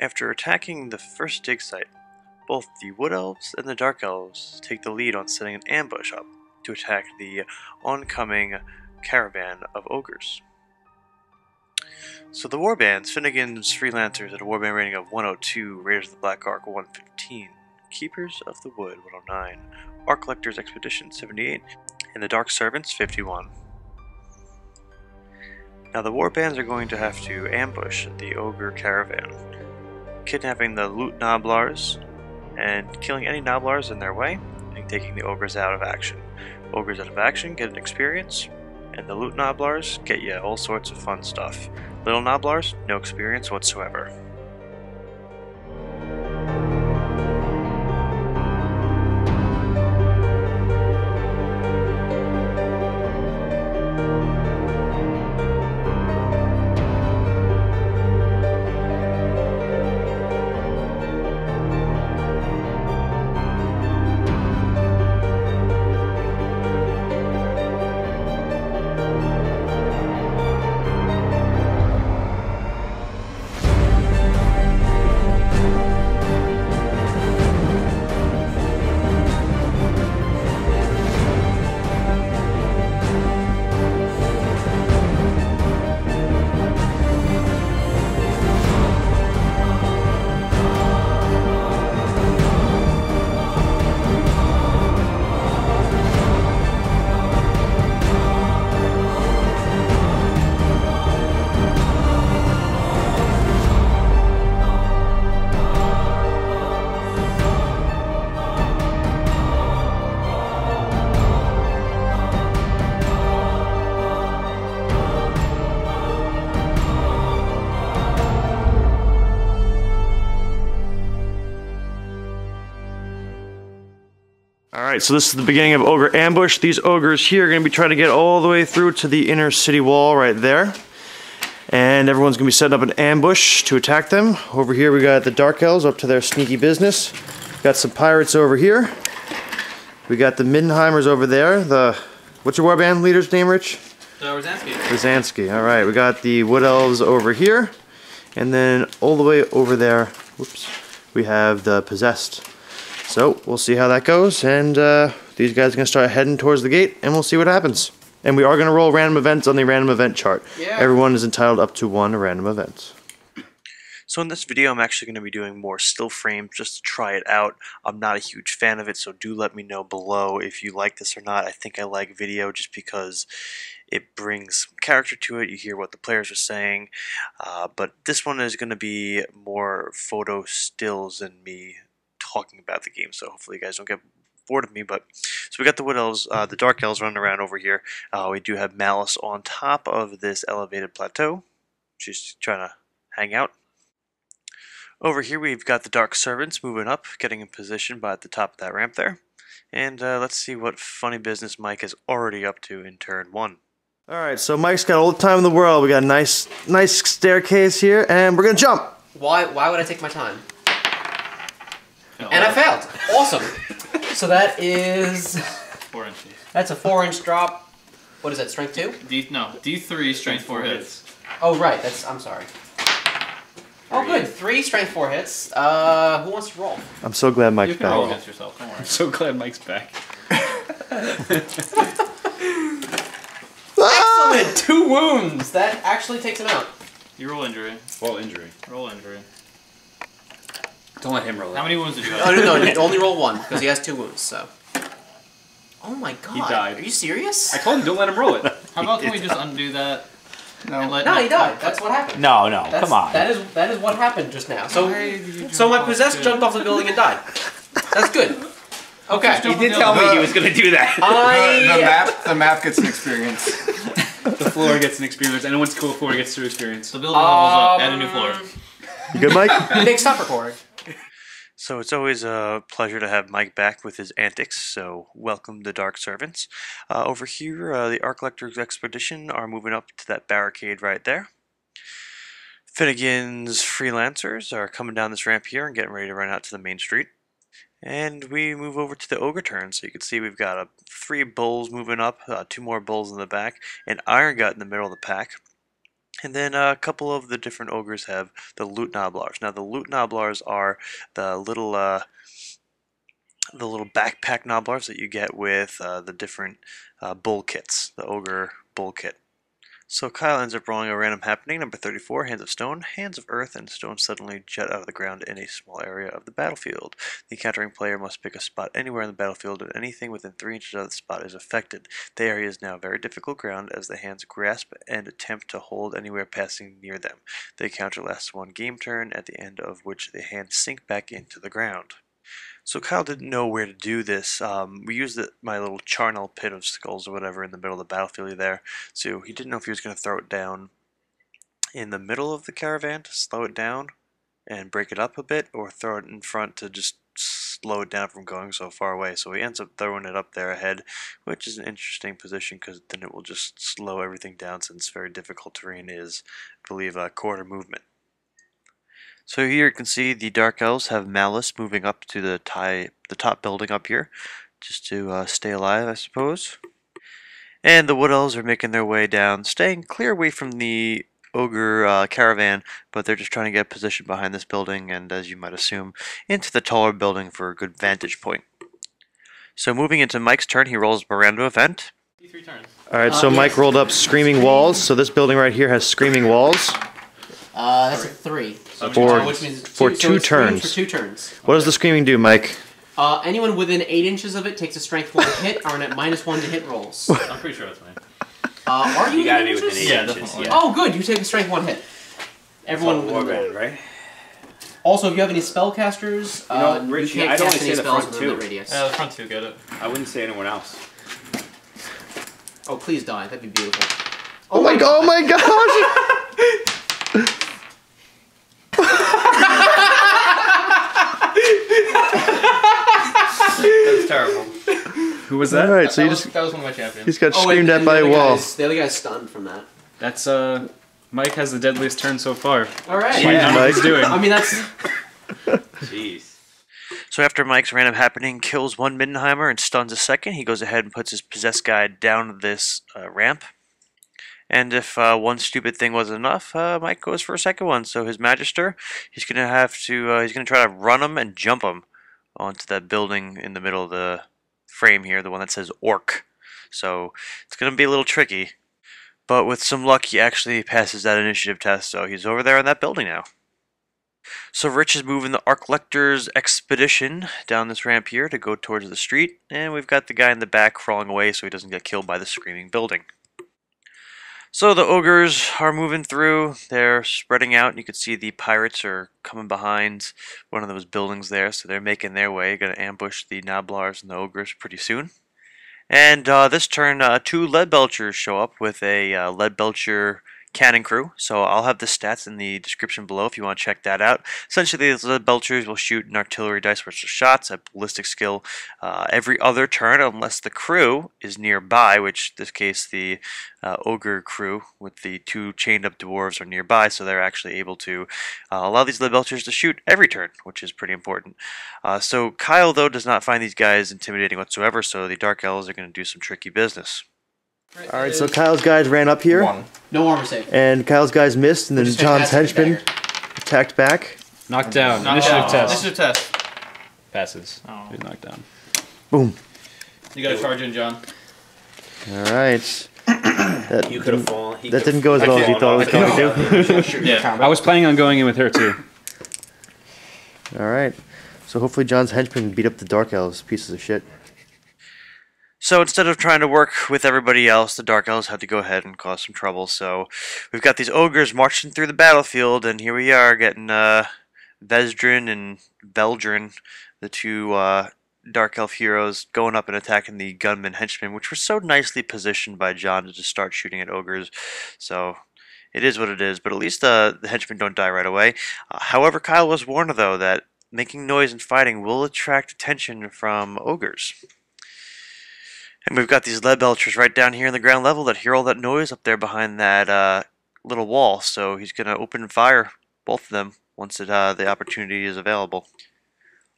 After attacking the first dig site, both the Wood Elves and the Dark Elves take the lead on setting an ambush up to attack the oncoming caravan of ogres. So the warbands, Finnegan's Freelancers at a warband rating of 102, Raiders of the Black Ark 115, Keepers of the Wood 109, Ark Collector's Expedition 78, and the Dark Servants 51. Now the warbands are going to have to ambush the ogre caravan, kidnapping the loot noblars and killing any noblars in their way and taking the ogres out of action. Ogres out of action get an experience, and the loot noblars get you all sorts of fun stuff. Little noblars, no experience whatsoever. Alright, so this is the beginning of Ogre Ambush. These ogres here are going to be trying to get all the way through to the inner city wall right there. And everyone's going to be setting up an ambush to attack them. Over here we got the Dark Elves up to their sneaky business. Got some pirates over here. We got the Mordheimers over there. What's your warband leader's name, Rich? Rosansky. Rosansky. Alright, we got the Wood Elves over here. And then all the way over there, whoops, we have the Possessed. So, we'll see how that goes, and these guys are going to start heading towards the gate, and we'll see what happens. And we are going to roll random events on the random event chart. Yeah. Everyone is entitled up to one random event. So in this video, I'm actually going to be doing more still frames just to try it out. I'm not a huge fan of it, so do let me know below if you like this or not. I think I like video just because it brings character to it. You hear what the players are saying. But this one is going to be more photo stills than me talking about the game, so hopefully you guys don't get bored of me. But so we got the Wood Elves, the Dark Elves running around over here. We do have Malice on top of this elevated plateau. She's trying to hang out. Over here we've got the Dark Servants moving up, getting in position by the top of that ramp there. And let's see what funny business Mike is already up to in turn 1. Alright, so Mike's got all the time in the world. We got a nice staircase here, and we're gonna jump! Why would I take my time? And I failed. Awesome. So that is 4 inches. That's a 4-inch drop. What is that? Strength 2? D3 strength 4 hits. Oh right. I'm sorry. Oh good. 3 strength 4 hits. Who wants to roll? I'm so glad Mike's back. You can roll against yourself. Don't worry. I'm so glad Mike's back. Excellent. 2 wounds. That actually takes him out. You roll injury. Roll injury. Roll injury. Don't let him roll it. How many wounds did you have? Oh, no, you only roll 1, because he has 2 wounds, so. Oh my god. He died. Are you serious? I told him don't let him roll it. How about can we just undo that? No, he died. That's what happened. No, come on. That is what happened just now. So my Possessed jumped off the building and died. That's good. Okay. He did tell me he was going to do that. The map gets an experience. The floor gets an experience. Anyone's cool floor gets 2 experience. The building levels up. Add a new floor. You good, Mike? Big stop recording. So it's always a pleasure to have Mike back with his antics, so welcome the Dark Servants. Over here, the Ark Collector's Expedition are moving up to that barricade right there. Finnegan's Freelancers are coming down this ramp here and getting ready to run out to the main street. And we move over to the Ogre turn, so you can see we've got 3 bulls moving up, 2 more bulls in the back, and Iron Gut in the middle of the pack. And then a couple of the different ogres have the loot noblars. Now the loot noblars are the little backpack noblars that you get with the different bull kits, the ogre bull kit. So Kyle ends up rolling a random happening, number 34, Hands of Stone. Hands of Earth and Stone suddenly jet out of the ground in a small area of the battlefield. The encountering player must pick a spot anywhere in the battlefield, and anything within 3 inches of the spot is affected. The area is now very difficult ground as the hands grasp and attempt to hold anywhere passing near them. The encounter lasts 1 game turn, at the end of which the hands sink back into the ground. So Kyle didn't know where to do this. We used my little charnel pit of skulls or whatever in the middle of the battlefield there. So he didn't know if he was going to throw it down in the middle of the caravan to slow it down and break it up a bit, or throw it in front to just slow it down from going so far away. So he ends up throwing it up there ahead, which is an interesting position because then it will just slow everything down, since very difficult terrain is, I believe, a quarter movement. So here you can see the Dark Elves have Malice moving up to the top building up here, just to stay alive, I suppose. And the Wood Elves are making their way down, staying clear away from the Ogre caravan, but they're just trying to get position behind this building, and as you might assume, into the taller building for a good vantage point. So moving into Mike's turn, he rolls Miranda event. 3 turns. Alright, so Mike rolled up Screaming Walls, so this building right here has Screaming Walls. That's a 3. Which means for so 2 it's turns. For 2 turns. What does the Screaming do, Mike? Anyone within 8 inches of it takes a strength 1 hit, or at -1 to hit rolls. I'm pretty sure that's me. Are you? You gotta be within 8 within 8 inches? Yeah, inches. definitely. Yeah. Oh, good. You take a strength 1 hit. Everyone. Warband, right? Also, if you have any spellcasters, You know, Rich, you can't I'd only cast any say the spells front within 2. the radius. Yeah, the front 2 get it. I wouldn't say anyone else. Oh, please die. That'd be beautiful. Oh my god! Oh my gosh! That's terrible. Who was that? Alright, so you that was one of my champions. just got Oh, screamed at by a wall. The other guy's stunned from that. That's Mike has the deadliest turn so far. All right. Yeah. What he's doing. I mean, that's. Jeez. So after Mike's random happening kills one Middenheimer and stuns a second, he goes ahead and puts his possessed guy down this ramp. And if one stupid thing wasn't enough, Mike goes for a second one. So his Magister, he's gonna try to run him and jump him onto that building in the middle of the frame here, the one that says Orc. So it's gonna be a little tricky, but with some luck, he actually passes that initiative test. So he's over there in that building now. So Rich is moving the Arclector's expedition down this ramp here to go towards the street, and we've got the guy in the back crawling away so he doesn't get killed by the screaming building. So the ogres are moving through, they're spreading out, and you can see the pirates are coming behind one of those buildings there, so they're making their way, going to ambush the Noblars and the ogres pretty soon. And this turn, 2 Leadbelchers show up with a Leadbelcher cannon crew, so I'll have the stats in the description below if you want to check that out. Essentially, these Leadbelchers will shoot an artillery dice worth of shots at ballistic skill every other turn, unless the crew is nearby, which in this case the ogre crew with the 2 chained up dwarves are nearby, so they're actually able to allow these Leadbelchers to shoot every turn, which is pretty important. So Kyle, though, does not find these guys intimidating whatsoever, so the Dark Elves are going to do some tricky business. Alright, so Kyle's guys ran up here. 1. No armor save. And Kyle's guys missed, and then Just John's fantastic henchman dagger. attacked back. Knocked down. Knocked Initiative down. test. Initiative test. Passes. Oh. He's knocked down. Boom. You gotta charge in, John. Alright. You could have fallen. That didn't go as well as you thought it was going to. Yeah. I was planning on going in with her too. Alright. So hopefully John's henchmen beat up the Dark Elves, pieces of shit. So instead of trying to work with everybody else, the Dark Elves had to go ahead and cause some trouble. So we've got these ogres marching through the battlefield, and here we are getting Vesdrin and Veldrin, the 2 Dark Elf heroes, going up and attacking the gunmen henchmen, which were so nicely positioned by John to just start shooting at ogres. So it is what it is, but at least the henchmen don't die right away. However, Kyle was warned, though, that making noise and fighting will attract attention from ogres. And we've got these Leadbelchers right down here in the ground level that hear all that noise up there behind that little wall. So he's going to open fire, both of them, once the opportunity is available.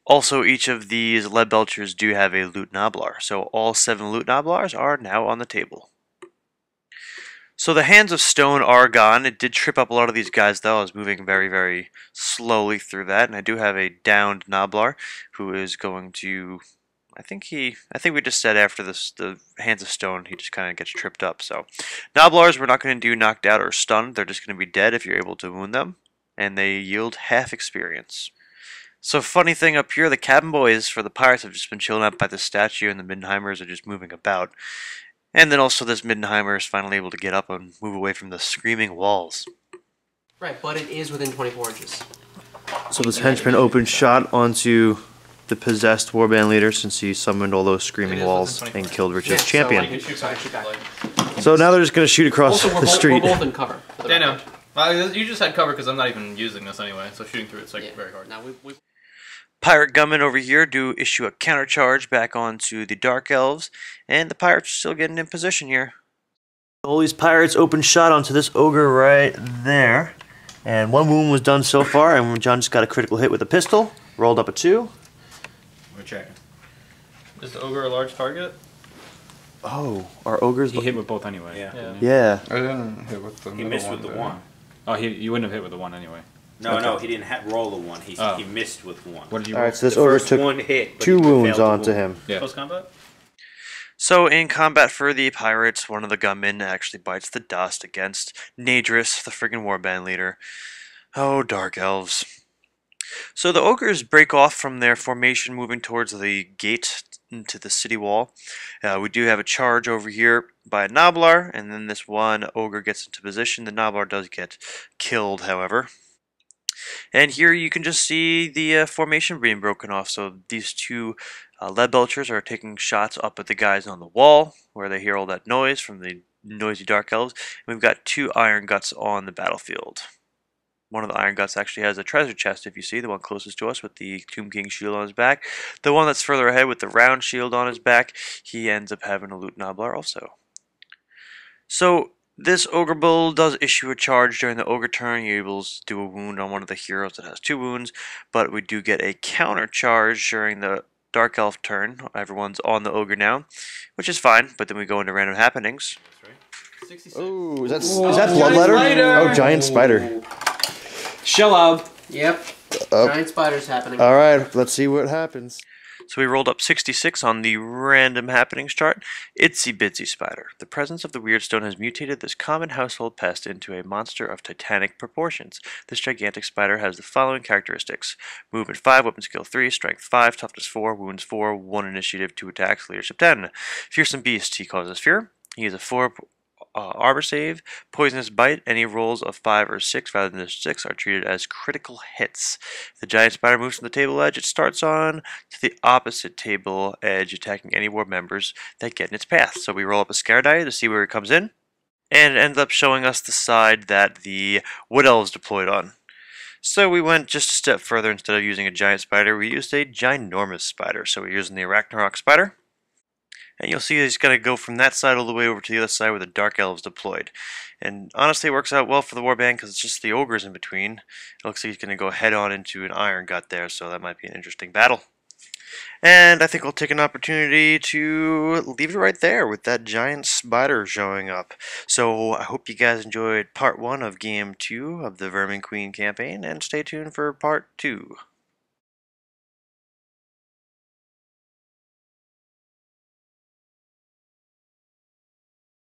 Also, each of these Leadbelchers do have a Loot Noblar. So all 7 Loot Noblars are now on the table. So the Hands of Stone are gone. It did trip up a lot of these guys, though. I was moving very, very slowly through that, and I do have a downed Noblar who is going to. I think we just said after this, the Hands of Stone, he just kind of gets tripped up. So Noblars, we're not going to do knocked out or stunned. They're just going to be dead if you're able to wound them, and they yield half experience. So funny thing up here, the cabin boys for the pirates have just been chilling out by the statue, and the Middenheimers are just moving about. And then also this Middenheimer is finally able to get up and move away from the screaming walls. Right, but it is within 24 inches. So this henchman opened shot onto the possessed warband leader since he summoned all those screaming walls and killed Rich's champion. You can shoot back, shoot back. So now they're just going to shoot across Also, the street. we're both in cover. Yeah, no. Well, you just had cover because I'm not even using this anyway, so shooting through it's like very hard. Now we Pirate gunmen over here do issue a countercharge back onto the Dark Elves, and the pirates are still getting in position here. All these pirates open shot onto this ogre right there, and one wound was done so far, and John just got a critical hit with a pistol, rolled up a 2. We're checking. Is the ogre a large target? Oh, our ogres. He hit with both anyway. Yeah. didn't he? Yeah. I didn't hit with the He middle missed with the there. one. Oh, you wouldn't have hit with the one anyway. No, Okay. no, he didn't roll the one. Oh. He missed with one. What did you All roll? right, so this The ogre first took one hit, but 2 he wounds failed to onto wound. him. Yeah. Close combat? So in combat for the pirates, one of the gunmen actually bites the dust against Nadris, the friggin' warband leader. Oh, Dark Elves. So the ogres break off from their formation, moving towards the gate into the city wall. We do have a charge over here by a Noblar, and then this one ogre gets into position. The Noblar does get killed, however. And here you can just see the formation being broken off. So these two lead belchers are taking shots up at the guys on the wall, where they hear all that noise from the noisy Dark Elves. And we've got 2 Iron Guts on the battlefield. One of the Iron Guts actually has a treasure chest, if you see, the one closest to us with the Tomb King shield on his back. The one that's further ahead with the round shield on his back, he ends up having a loot Noblar also. So this Ogre Bull does issue a charge during the Ogre turn. He able to do a wound on one of the heroes that has 2 wounds, but we do get a counter charge during the Dark Elf turn. Everyone's on the Ogre now, which is fine, but then we go into random happenings. That's right. 66. Oh, is that Bloodletter? Oh, Giant Spider. Shell out. Yep. Oh. Giant spiders happening. Alright, let's see what happens. So we rolled up 66 on the random happenings chart. Itsy Bitsy Spider. The presence of the Weird Stone has mutated this common household pest into a monster of titanic proportions. This gigantic spider has the following characteristics. Movement 5, weapon skill 3, strength 5, toughness 4, wounds 4, 1 initiative, 2 attacks, leadership 10. Fearsome Beast. He causes fear. He is a 4 armor save, poisonous bite. Any rolls of 5 or 6 rather than 6 are treated as critical hits. The giant spider moves from the table edge. It starts on to the opposite table edge, attacking any war members that get in its path. So we roll up a scare die to see where it comes in, and it ends up showing us the side that the Wood Elves deployed on. So we went just a step further. Instead of using a giant spider, we used a ginormous spider. So we're using the Arachnarok spider. And you'll see he's going to go from that side all the way over to the other side where the Dark Elves deployed. And honestly, it works out well for the warband because it's just the ogres in between. It looks like he's going to go head on into an Iron Gut there, so that might be an interesting battle. And I think we'll take an opportunity to leave it right there with that giant spider showing up. So I hope you guys enjoyed part 1 of Game 2 of the Vermin Queen campaign, and stay tuned for part 2.